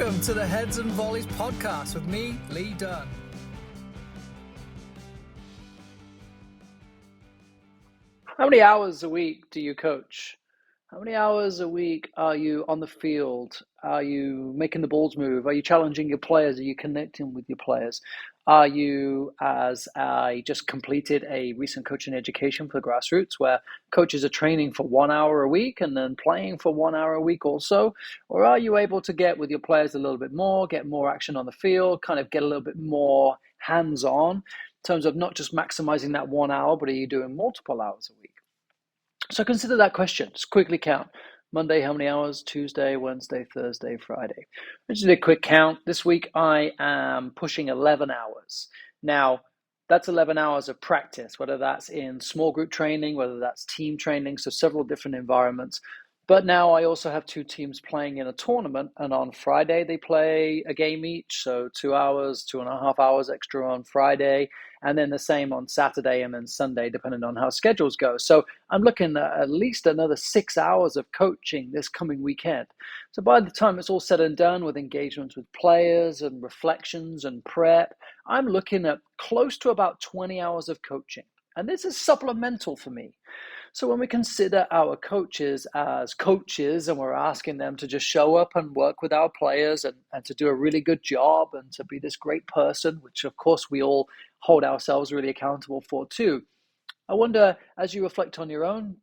Welcome to the Heads and Volleys podcast with me, Lee Dunn. How many hours a week do you coach? How many hours a week are you on the field? Are you making the balls move? Are you challenging your players? Are you connecting with your players? Are you, as I just completed a recent coaching education for grassroots where coaches are training for 1 hour a week and then playing for 1 hour a week also? Or are you able to get with your players a little bit more, get more action on the field, kind of get a little bit more hands-on in terms of not just maximizing that 1 hour, but are you doing multiple hours a week? So consider that question. Just quickly count. Monday, how many hours? Tuesday, Wednesday, Thursday, Friday. Just a quick count. This week, I am pushing 11 hours. Now, that's 11 hours of practice, whether that's in small group training, whether that's team training, so several different environments. But now I also have two teams playing in a tournament, and on Friday they play a game each, so 2 hours, 2.5 hours extra on Friday, and then the same on Saturday and then Sunday, depending on how schedules go. So I'm looking at least another 6 hours of coaching this coming weekend. So by the time it's all said and done with engagements with players and reflections and prep, I'm looking at close to about 20 hours of coaching. And this is supplemental for me. So when we consider our coaches as coaches and we're asking them to just show up and work with our players and to do a really good job and to be this great person, which of course we all hold ourselves really accountable for too, I wonder, as you reflect on your own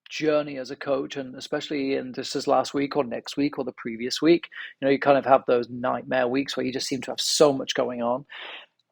journey as a coach, and especially in this is last week or next week or the previous week, you kind of have those nightmare weeks where you just seem to have so much going on.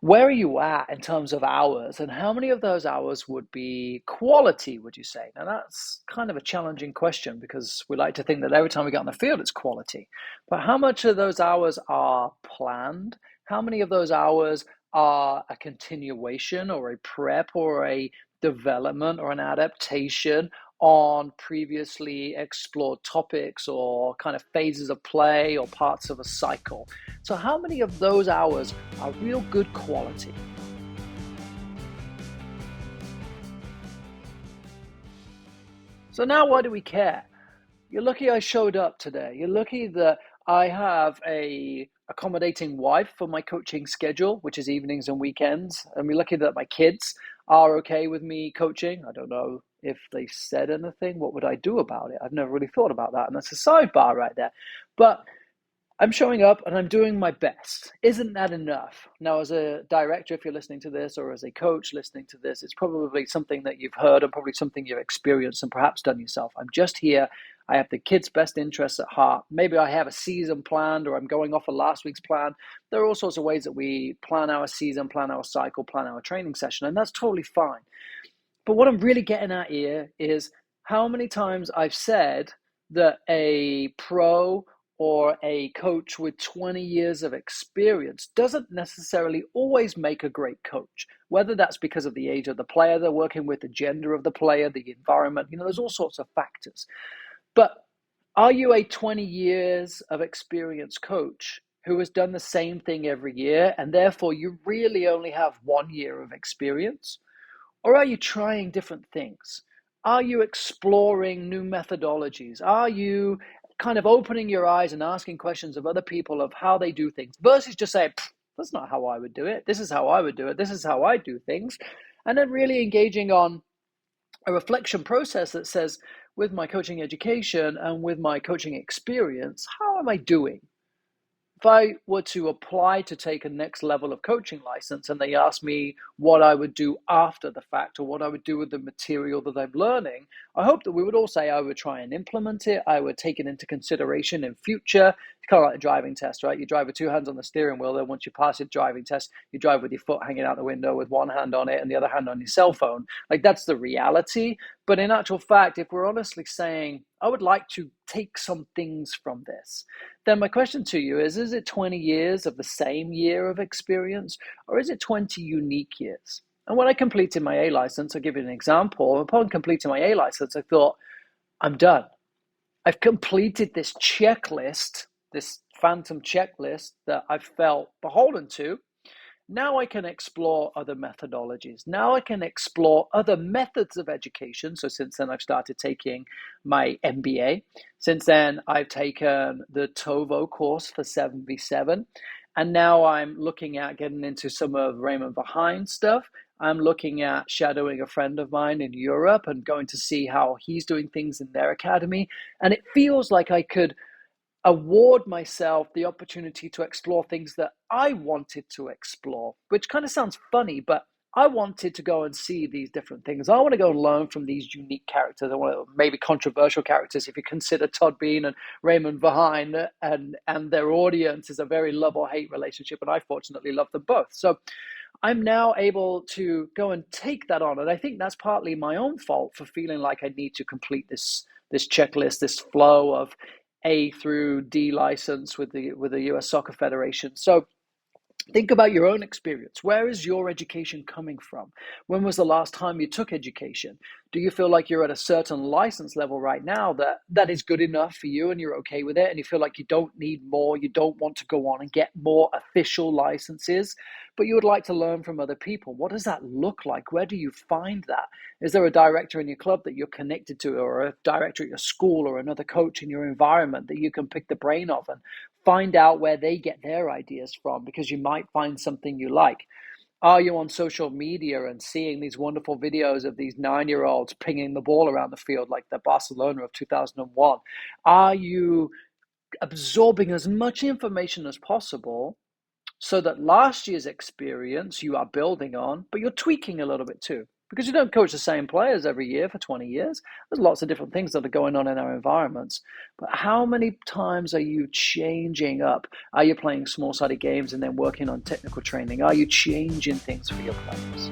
Where are you at in terms of hours, and how many of those hours would be quality, would you say? Now, that's kind of a challenging question because we like to think that every time we get on the field, it's quality. But how much of those hours are planned? How many of those hours are a continuation or a prep or a development or an adaptation on previously explored topics or kind of phases of play or parts of a cycle? So how many of those hours are real good quality? So now why do we care? You're lucky I showed up today. You're lucky that I have a accommodating wife for my coaching schedule, which is evenings and weekends. And we're lucky that my kids are okay with me coaching. I don't know if they said anything. What would I do about it? I've never really thought about that. And that's a sidebar right there. But I'm showing up and I'm doing my best. Isn't that enough? Now, as a director, if you're listening to this, or as a coach listening to this, it's probably something that you've heard and probably something you've experienced and perhaps done yourself. I'm just here. I have the kids' best interests at heart. Maybe I have a season planned or I'm going off of last week's plan. There are all sorts of ways that we plan our season, plan our cycle, plan our training session, and that's totally fine. But what I'm really getting at here is how many times I've said that a pro or a coach with 20 years of experience doesn't necessarily always make a great coach, whether that's because of the age of the player they're working with, the gender of the player, the environment, there's all sorts of factors. But are you a 20 years of experience coach who has done the same thing every year and therefore you really only have 1 year of experience? Or are you trying different things? Are you exploring new methodologies? Are you kind of opening your eyes and asking questions of other people of how they do things versus just saying, that's not how I would do it. This is how I would do it. This is how I do things. And then really engaging on a reflection process that says, with my coaching education and with my coaching experience, how am I doing? If I were to apply to take a next level of coaching license and they asked me what I would do after the fact or what I would do with the material that I'm learning, I hope that we would all say I would try and implement it. I would take it into consideration in future. It's kind of like a driving test, right? You drive with two hands on the steering wheel. Then once you pass your driving test, you drive with your foot hanging out the window with one hand on it and the other hand on your cell phone. Like that's the reality. But in actual fact, if we're honestly saying, I would like to take some things from this, then my question to you is it 20 years of the same year of experience or is it 20 unique years? And when I completed my A license, I'll give you an example. Upon completing my A license, I thought, I'm done. I've completed this checklist, this phantom checklist that I've felt beholden to. Now I can explore other methodologies. Now I can explore other methods of education. So since then, I've started taking my MBA. Since then, I've taken the TOVO course for 7v7. And now I'm looking at getting into some of Raymond Verheyen stuff. I'm looking at shadowing a friend of mine in Europe and going to see how he's doing things in their academy. And it feels like I could award myself the opportunity to explore things that I wanted to explore, which kind of sounds funny, but I wanted to go and see these different things. I want to go and learn from these unique characters. I want to maybe controversial characters if you consider Todd Bean and Raymond Verheyen, and their audience is a very love or hate relationship, and I fortunately love them both. So I'm now able to go and take that on, and I think that's partly my own fault for feeling like I need to complete this checklist, this flow of A through D license with the US Soccer Federation. So think about your own experience. Where is your education coming from? When was the last time you took education? Do you feel like you're at a certain license level right now that is good enough for you and you're okay with it, and you feel like you don't need more, you don't want to go on and get more official licenses, but you would like to learn from other people? What does that look like? Where do you find that? Is there a director in your club that you're connected to, or a director at your school, or another coach in your environment that you can pick the brain of and find out where they get their ideas from, because you might find something you like? Are you on social media and seeing these wonderful videos of these 9-year-olds pinging the ball around the field like the Barcelona of 2001? Are you absorbing as much information as possible so that last year's experience you are building on, but you're tweaking a little bit too? Because you don't coach the same players every year for 20 years. There's lots of different things that are going on in our environments. But how many times are you changing up? Are you playing small-sided games and then working on technical training? Are you changing things for your players?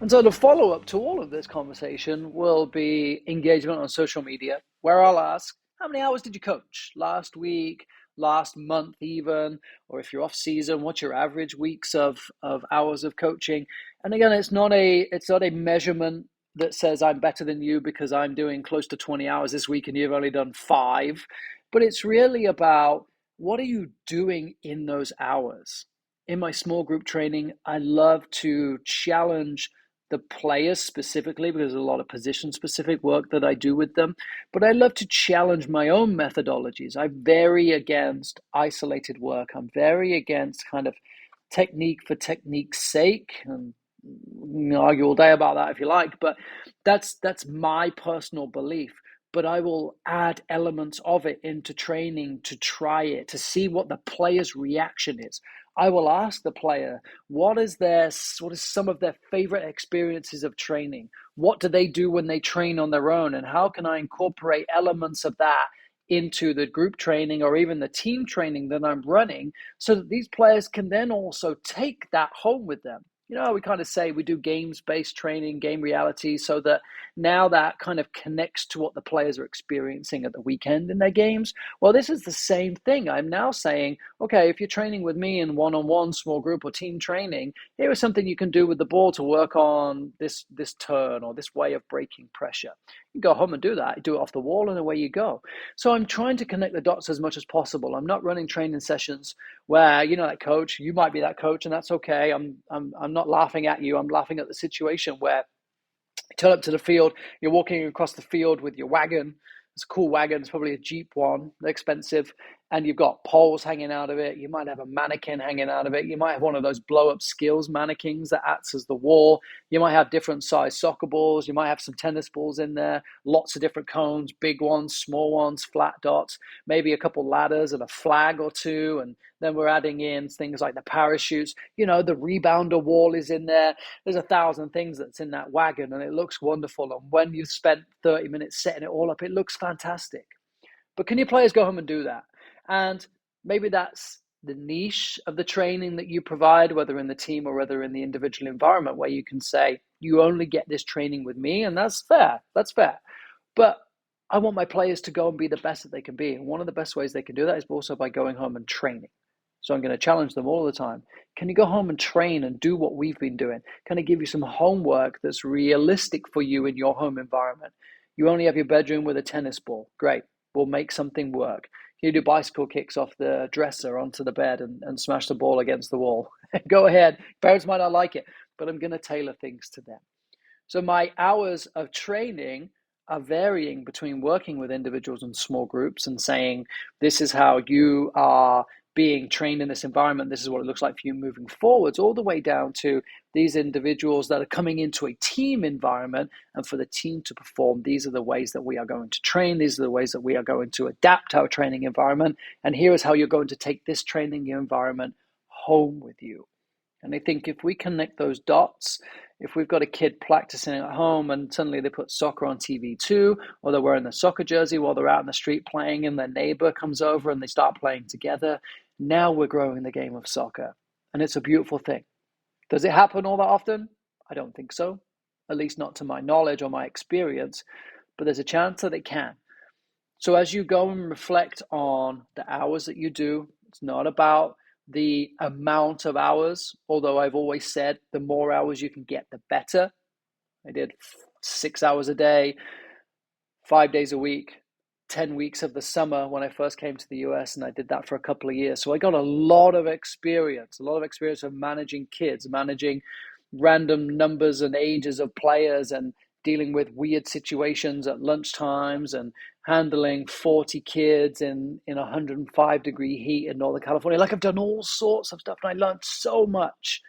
And so the follow-up to all of this conversation will be engagement on social media, where I'll ask, how many hours did you coach last week, last month even, or if you're off season, what's your average weeks of hours of coaching? And again, it's not a measurement that says I'm better than you because I'm doing close to 20 hours this week and you've only done 5, but it's really about what are you doing in those hours? In my small group training, I love to challenge the players specifically because there's a lot of position specific work that I do with them. But I love to challenge my own methodologies. I'm very against isolated work. I'm very against kind of technique for technique's sake. And you can argue all day about that if you like, but that's my personal belief. But I will add elements of it into training to try it, to see what the player's reaction is. I will ask the player, what is some of their favorite experiences of training? What do they do when they train on their own? And how can I incorporate elements of that into the group training or even the team training that I'm running so that these players can then also take that home with them? You know, we kind of say we do games-based training, game reality, so that now that kind of connects to what the players are experiencing at the weekend in their games. Well, this is the same thing. I'm now saying, okay, if you're training with me in one-on-one, small group, or team training, here is something you can do with the ball to work on this turn or this way of breaking pressure. You go home and do that. You do it off the wall, and away you go. So I'm trying to connect the dots as much as possible. I'm not running training sessions where, you know, that coach, you might be that coach, and that's okay. I'm not laughing at you. I'm laughing at the situation where you turn up to the field, you're walking across the field with your wagon. It's a cool wagon. It's probably a Jeep one. They're expensive. And you've got poles hanging out of it. You might have a mannequin hanging out of it. You might have one of those blow-up skills mannequins that acts as the wall. You might have different size soccer balls. You might have some tennis balls in there. Lots of different cones, big ones, small ones, flat dots. Maybe a couple ladders and a flag or two. And then we're adding in things like the parachutes. You know, the rebounder wall is in there. There's 1,000 things that's in that wagon, and it looks wonderful. And when you've spent 30 minutes setting it all up, it looks fantastic. But can your players go home and do that? And maybe that's the niche of the training that you provide, whether in the team or whether in the individual environment, where you can say, you only get this training with me, and that's fair. That's fair. But I want my players to go and be the best that they can be. And one of the best ways they can do that is also by going home and training. So I'm going to challenge them all the time. Can you go home and train and do what we've been doing? Can I give you some homework that's realistic for you in your home environment? You only have your bedroom with a tennis ball. Great. We'll make something work. You do bicycle kicks off the dresser onto the bed and smash the ball against the wall. Go ahead. Parents might not like it, but I'm going to tailor things to them. So my hours of training are varying between working with individuals in small groups and saying, this is how you are being trained in this environment. This is what it looks like for you moving forwards, all the way down to these individuals that are coming into a team environment. And for the team to perform, these are the ways that we are going to train. These are the ways that we are going to adapt our training environment. And here is how you're going to take this training environment home with you. And I think if we connect those dots, if we've got a kid practicing at home and suddenly they put soccer on TV too, or they're wearing the soccer jersey while they're out in the street playing and their neighbor comes over and they start playing together, now we're growing the game of soccer. And it's a beautiful thing. Does it happen all that often? I don't think so, at least not to my knowledge or my experience, but there's a chance that it can. So as you go and reflect on the hours that you do, it's not about the amount of hours, although I've always said the more hours you can get, the better. I did 6 hours a day, 5 days a week, 10 weeks of the summer when I first came to the US, and I did that for a couple of years. So I got a lot of experience of managing kids, managing random numbers and ages of players, and dealing with weird situations at lunch times, and handling 40 kids in 105-degree heat in Northern California. Like, I've done all sorts of stuff and I learned so much,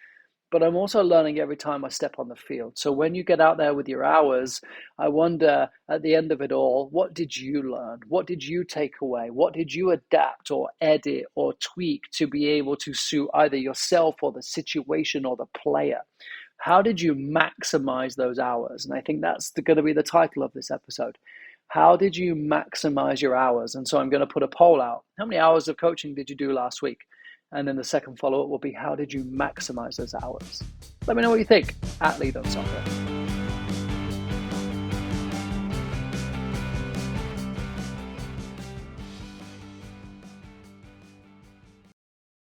but I'm also learning every time I step on the field. So when you get out there with your hours, I wonder at the end of it all, what did you learn? What did you take away? What did you adapt or edit or tweak to be able to suit either yourself or the situation or the player? How did you maximize those hours? And I think that's going to be the title of this episode. How did you maximize your hours? And so I'm going to put a poll out. How many hours of coaching did you do last week? And then the second follow-up will be, how did you maximize those hours? Let me know what you think at Lead on Soccer.